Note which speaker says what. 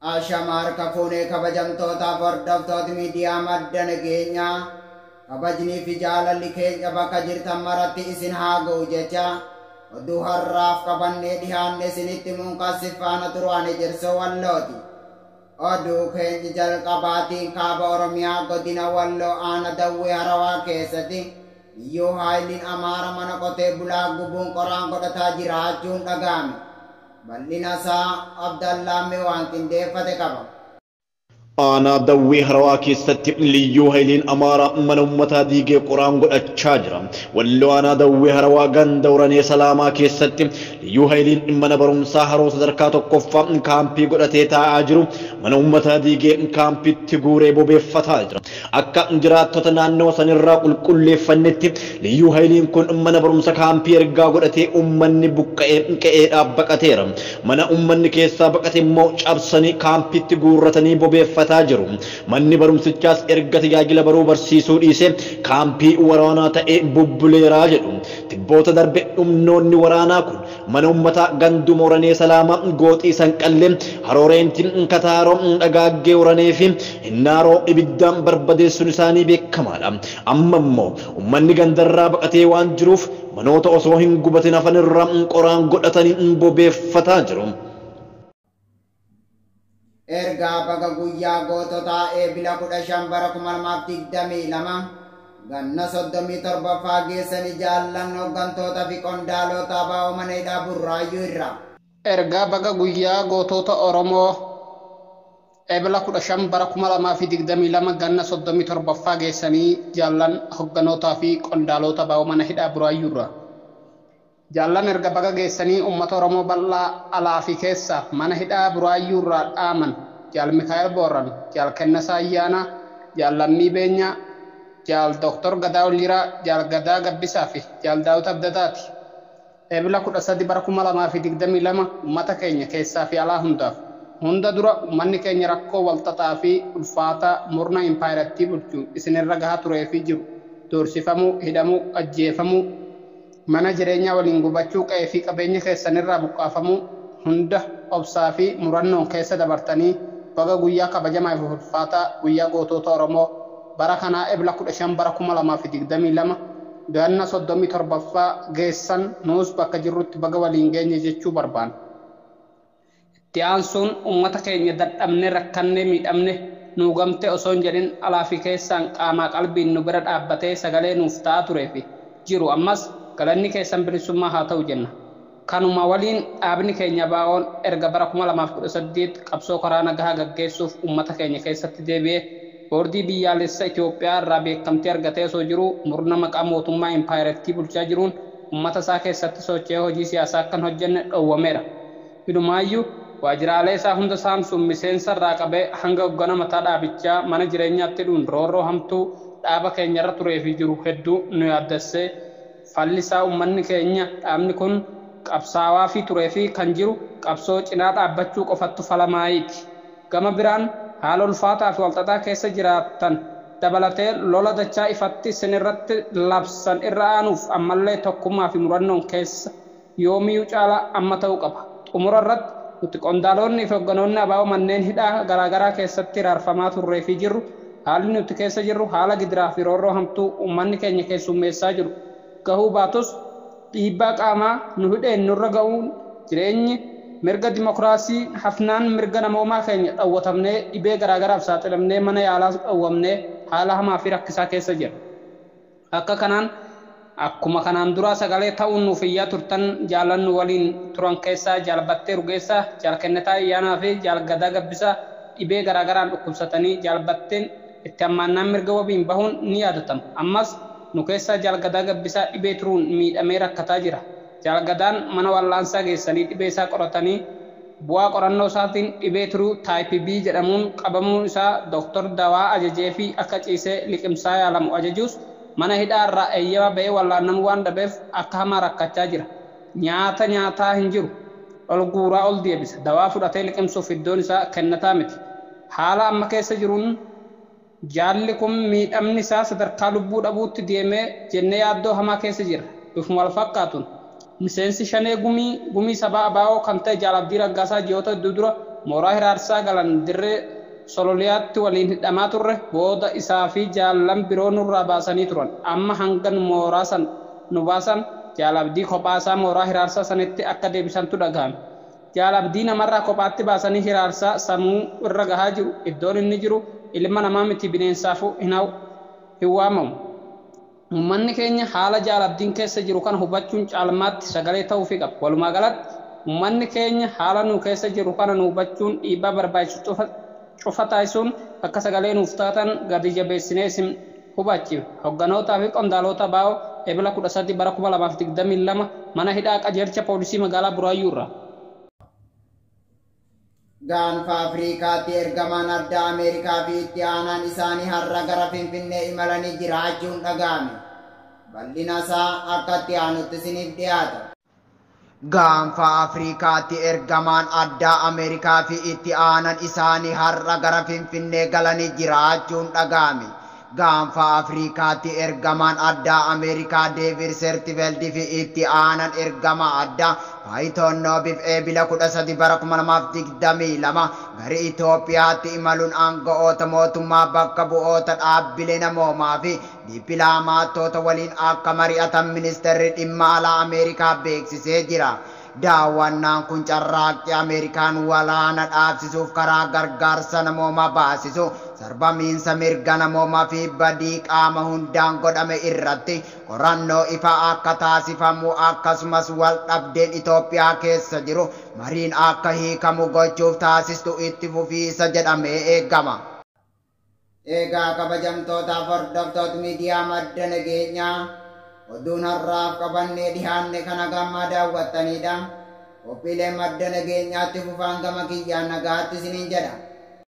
Speaker 1: Ashamar kafuune kabajamtoota hordoftoota miidiyaa madda nageenyaa kabajnii fi jaalalli keenya bakka jirtan maratti isin haa ga'u jecha oduu har'aaf qabannee dhihaanne isinitti munqasifaana turaan ejersoo wallooti. Oduu keenya jalqabaatiin kaaba Oromiyaa godina Walloo aana Dawwee Harawaa keessatti Liyyuu Haayiliin Amaara mana qotee bulaa gubuun qoraan godhataa jiraachuun dhaga'ame. Bal'ina isaa Abdallaa Mewaan qindeeffate qaba.
Speaker 2: Ana Dawwee Harawaa keessatti Liyyuu Haayiliin Amaara mana uummataa diigee qoraan godhachaa jira. Walloo ana Dawwee Harawaa ganda Uranee Salaamaa keessatti Liyyuu Haayiliin mana barumsaa Haroo sadarkaa tokkoffaa kaampii godhatee taa'aa jiru mana uummataa diigee kaampiitti guuree bobeeffataa jira. Akka jiraattota naannoo sanirraa qulqulleeffannetti Liyyuu Haayiliin kun mana barumsa kaampii ergaa godhatee uummanni buqqa'ee qe'eedhaa baqateera. Mana uummanni keessaa baqate immoo cabsanii kaampiitti guurratanii bobeeffataa jiru. Manni barumsichaas erga tajaajila baruu barsiisuu dhiise kaampii waraanaa ta'ee bubbuleeraa jedhu. Tibboota darbe humnoonni waraanaa kun mana uummataa ganduma Uranee Salaamaa gooxii Sanqallee Harooreetiin Kataaroo Dhagaaggee Uranee fi Hinnaaroo ibiddaan barbadeessuun isaanii beekamaadha. Amma immoo uummanni gandarraa baqatee waan jiruuf manoota osoo hin gubatin hafan irraa qoraan godhatanii bobeeffataa jiru.
Speaker 1: Ergaa baga guyyaa goototaa eebila 15 bara 2022 ganna 37 geessanii jaallan hooggantoota fi qondaalota ABO mana hidhaa Burraayyuu irraa.
Speaker 3: Ergaa baga guyyaa gootota Oromoo eebila 15 bara 2022 ganna 37 geessanii jaallan hoogganotaa fi qondaalota ABO mana hidhaa Burraayyuu irraa. Jaallan erga baga geessanii uummata Oromoo bal'aa alaa fi keessa mana hidhaa Burraayyuu irraa dhaaman Jaal Mikaa'el Booran, Jaal Kennesaa Ayyaanaa, Jaal Lammii Beenyaa, Jaal Dr. Gadaa Oliiraa, Jaal Gadaa Gabbisaa fi Jaal Daawit Abdataati. Eebila 13 bara 2022 uummata keenya keessaa fi alaa hundaaf. Hunda dura uummanni keenya rakkoo walxaxaa fi ulfaataa murna impaayiratti bulchuun isinirra gahaa turee fi jiru. Doorsifamuu, hidhamuu, ajjeefamuu, mana jireenyaa waliin gubachuu qe'ee fi qabeenya keessanirraa buqqaafamuu hunda obsaa fi murannoon keessa dabartanii baga guyyaa kabajamaa fi ulfaataa guyyaa gootota Oromoo bara kanaa eebila 15 bara 2022 ganna 37ffaa geessan nuus bakka jirrutti baga waliin geenye jechuu barbaanna. Itti aansuun uummata keenya dadhabne rakkanne miidhamne nuu gamte osoo hin jedhin alaa fi keessaan qaamaa qalbiin nu bira dhaabbatee sagalee nuuf ta'aa turee fi jiru ammas galanni keessan bilisummaa haa ta'u jenna. Kanuma waliin dhaabni keenya ABO'n erga bara 2018 qabsoo karaa nagaa gaggeessuuf uummata keenya keessatti deebi'ee boordii biyyaalessa Itoophiyaa irraa beekamtii argatee osoo jiru murna maqaa mootummaa impaayiratti bulchaa jiruun uummata isaa keessatti socho'ee hojii siyaasaa akkan hojjenne dhowwameera. Hidhumaayyuu waajjiraalee isaa hunda saamsuun miseensa irraa qabee hanga hoggana mataa dhaabichaa mana jireenyaatti dhuun roorroo hamtuu dhaaba keenyarra turee fi jiru hedduu nu yaaddessee fallisaa uummanni keenya dhaabni kun qabsaawaa fi turee fi kan jiru qabsoo cinaa dhaabbachuu qofattu falamaayiiti. Gama biraan haala ulfaataa fi walxaxaa keessa jiraattan dabalatee lola dachaa ifatti isinirratti labsan irra aanuuf ammallee tokkummaa fi murannoon keessa yoomiyyuu caalaa amma ta'uu qaba. Xumura irratti nuti qondaalonni fi hoogganoonni ABO manneen hidhaa garaagaraa keessatti raarfamaa turree fi jirru haalli nuti keessa jirru haala gidiraa fi roorroo hamtuu uummanni keenya keessummeessaa jiru. Gahuu baatus dhiibbaa qaamaa nu hidheen nurra ga'uun jireenyi mirga dimokiraasii hafnaan mirga namoomaa keenya dhawwatamnee dhibee garaagaraaf saaxilamnee mana yaalaa dhawwamnee haala hamaa fi rakkisaa keessa jira. Akka kanaan akkuma kanaan duraa sagalee ta'uun nuuf iyyaa turtan jaallannu waliin turan keessaa Jaal Battee Rugeessaa, Jaal Kennetaa Ayyaanaa fi Jaal Gadaa Gabbisaa dhibee garaagaraan dhukkubsatanii Jaal Batteen itti hammaannaan mirga wabiin bahuun ni yaadatama. Ammas nu keessaa Jaal Gadaa Gabbisaa dhibee turuun miidhamee rakkataa jira. Jaal Gadaan mana wallaansaa geessanii dhibee isaa qoratanii bu'aa qorannoo isaatiin dhibee turuu taayipii B jedhamuun qabamuun isaa Dr. Dawaa ajajee fi akka ciisee liqimsaa yaalamu ajajuus mana hidhaa irraa eeyyama ba'ee wallaanamuu waan dhabeef akka hamaa rakkachaa jira. Nyaata nyaataa hin jiru. Ol guuraa ol deebisa. Dawaa fudhatee liqimsuuf iddoon isaa kennataa miti. Haala amma keessa jiruun jaalli kun miidhamni isaa sadarkaa lubbuu dhabuutti deemee jennee yaaddoo hamaa keessa jira. Bifuma wal fakkaatuun miseensi shanee gumii sabaa ABO kan ta'e Jaal Abdii Raggaasaa ji'oota hedduu dura mooraa hiraarsaa galan dirree sololiyaatti waliin hidhamaa turre booda isaa fi jaallan biroo nurraa baasanii turan. Amma hanga mooraa san nu baasan Jaalabdii kophaasaa mooraa hiraarsaa sanitti akka deebisantu dhagahame. Jaalabdii namarraa kophaatti baasanii hiraarsaa sammuu irra gahaa jiru. Iddoon inni jiru ilma namaa miti bineensaafuu hin waamamu. Uummanni keenya haala jaalabdiin keessa jiru kana hubachuun caalmaatti sagalee ta'uufii qaba. Walumaa galatti uummanni keenya haala nu keessa jiru kana nu hubachuun dhiibbaa barbaachisu cufa taasisuun akka sagalee nuuf taatan gadi jabeessinee isin hubachiifna. Hogganootaa fi qondaalota baa'oo Ebla 13 bara 2022 mana hidhaa qajeelcha poolisii magaalaa Buraayyuurraa.
Speaker 1: Gaanfa Afriikaatti ergamaan addaa Ameerikaa fi itti aanaan isaanii har'a gara Finfinnee imalanii jiraachuun dhaga'ame. Bal'ina isaa akka itti aanutti isiniif dhiyaata. Gaanfa Afriikaatti ergamaan addaa Ameerikaa fi itti aanaan isaanii har'a gara Finfinnee galanii jiraachuun dhaga'ame. Gaanfa Afriikaatti ergamaan addaa Ameerikaa Deevid Sertiveldi fi itti aanaan ergama addaa Paayitoonnoobiif Ebila 13 bara 2022 gara Itoophiyaatti imaluun aanga'oota mootummaa bakka bu'oota dhaabbilee namoomaa fi dippiloomaatota waliin akka mari'atan ministeerri dhimma alaa Ameerikaa beeksisee jira. Daawwannaan kun carraaqqii Ameerikaan walaana dhaabsisuuf karaa gargaarsa namoomaa baasisu sarbamiinsa mirga namoomaa fi badii qaama hundaan godhame irratti qorannoo ifaa akka taasifamu akkasumas wal dhabdeen Itoophiyaa keessa jiru mariin akka hiikamu gochuuf taasistu itti fufiisa jedhamee eegama. Egaa kabajamtootaaf hordoftoota miidiyaa madda nageenyaa oduun har'aaf qabannee dhihaanne kana gammaa daawwattanidha. Qophiilee madda nageenyaatti fufaan gama kiyyaan nagaatti isiniin jedha.